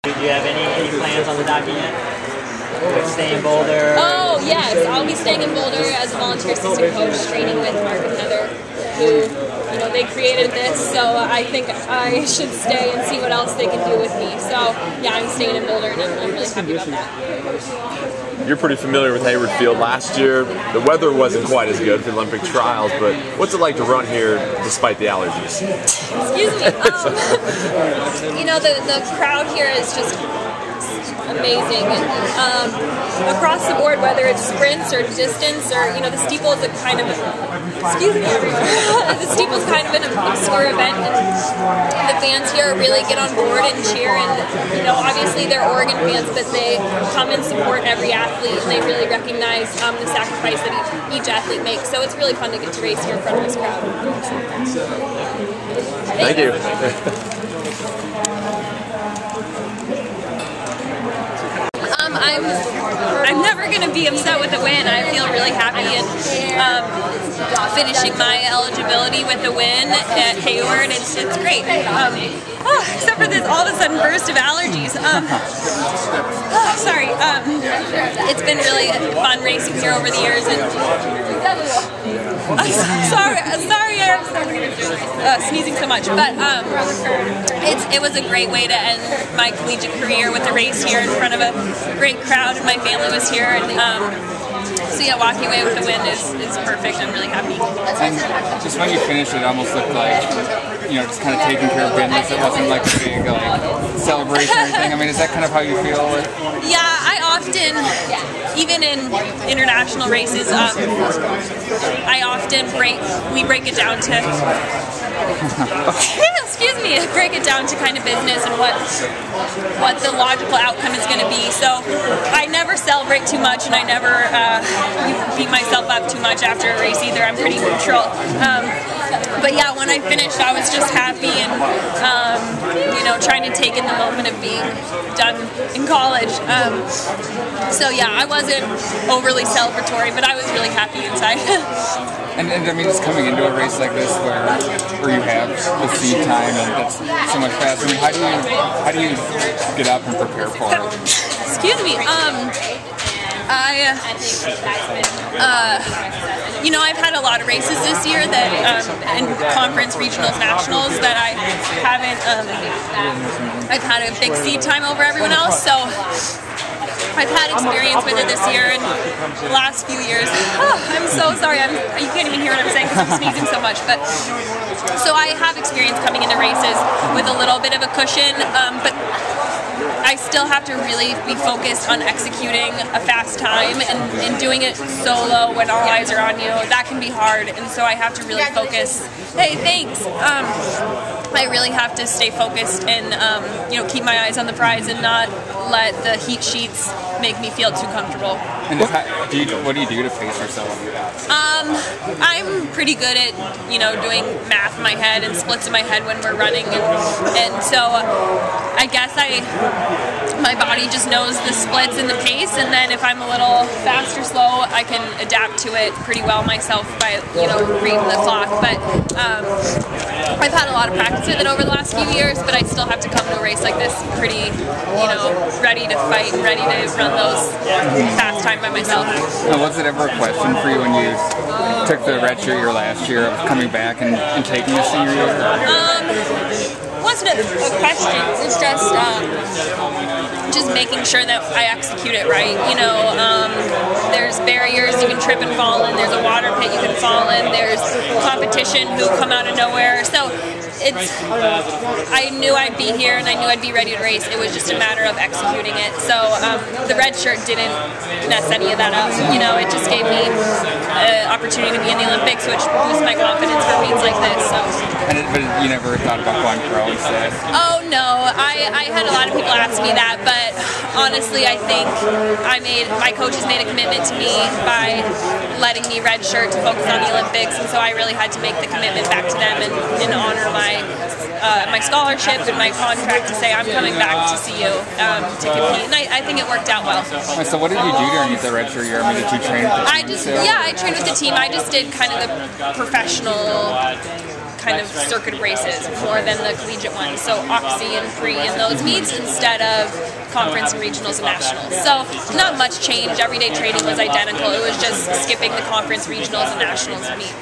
Do you have any plans on the docket yet? Like stay in Boulder? Oh, yes. I'll be staying in Boulder as a volunteer assistant coach, training with Mark and Heather, who, they created this, so I think I should stay and see what else they can do with me. So, yeah, I'm staying in Boulder, and I'm really happy about that. You're pretty familiar with Hayward Field. Last year, the weather wasn't quite as good for the Olympic trials, but what's it like to run here despite the allergies? Excuse me. The crowd here is just amazing. Across the board, whether it's sprints or distance, or the Steeple is a kind of the Steeple is kind of an obscure event, and the fans here really get on board and cheer. And obviously they're Oregon fans, but they come and support every athlete, and they really recognize the sacrifice that each athlete makes. So it's really fun to get to race here in front of this crowd. Thank you. I'm never going to be upset with a win. I feel really happy, and finishing my eligibility with a win at Hayward, it's great. Except for this all of a sudden burst of allergies. Sorry. It's been really fun racing here over the years, and sorry, I'm sneezing so much, but it was a great way to end my collegiate career with a race here in front of a great crowd, and my family was here, and so yeah, walking away with the win is perfect. I'm really happy. And just when you finished, it almost looked like, just kind of taking care of business. It wasn't like a big celebration or anything. I mean, is that kind of how you feel? Yeah, I often, even in international races, we break it down to, break it down to kind of business and what the logical outcome is going to be. So I never celebrate too much, and I never beat myself up too much after a race either. I'm pretty neutral. But yeah, when I finished, I was just happy and, trying to take in the moment of being done in college. So yeah, I wasn't overly celebratory, but I was really happy inside. And I mean, just coming into a race like this where you have the seed time and that's so much faster. I mean, how do you get up and prepare for it? Excuse me. I've had a lot of races this year that in conference, regionals, nationals that I haven't. I've had a big seed time over everyone else, so I've had experience with it this year and the last few years. I'm so sorry. You can't even hear what I'm saying because I'm sneezing so much. But so I have experience coming into races with a little bit of a cushion, but I still have to really be focused on executing a fast time and doing it solo when all eyes are on you. That can be hard, and so I have to really focus. Hey, thanks. I really have to stay focused and keep my eyes on the prize and not let the heat sheets make me feel too comfortable. And what do you do to pace yourself? I'm pretty good at doing math in my head and splits in my head when we're running, and so I guess my body just knows the splits and the pace, and then if I'm a little fast or slow, I can adapt to it pretty well myself by reading the clock. But I've had a lot of practice with it over the last few years, but I still have to come to a race like this pretty ready to fight and ready to run those fast time by myself. Now, was it ever a question for you when you took the redshirt year last year of coming back and taking the senior year? Wasn't a question. It's just making sure that I execute it right. There's barriers you can trip and fall in. There's a water pit you can fall in. There's competition who come out of nowhere. So I knew I'd be here and I knew I'd be ready to race. It was just a matter of executing it. So the red shirt didn't mess any of that up. It just gave me an opportunity to be in the Olympics, which boosts my confidence for meets like this. So. But you never thought about going pro instead? Oh no, I had a lot of people ask me that, but honestly, I think my coaches made a commitment to me by letting me redshirt to focus on the Olympics, and so I really had to make the commitment back to them and honor my scholarship and my contract to say I'm coming back to see you to compete, and I think it worked out well. So what did you do during the redshirt year? I mean, did you train with the team? I trained with the team. I just did kind of the professional kind of circuit races more than the collegiate ones. So Oxy and Pre and those meets instead of conference and regionals and nationals. So not much change. Everyday training was identical. It was just skipping the conference, regionals, and nationals meet.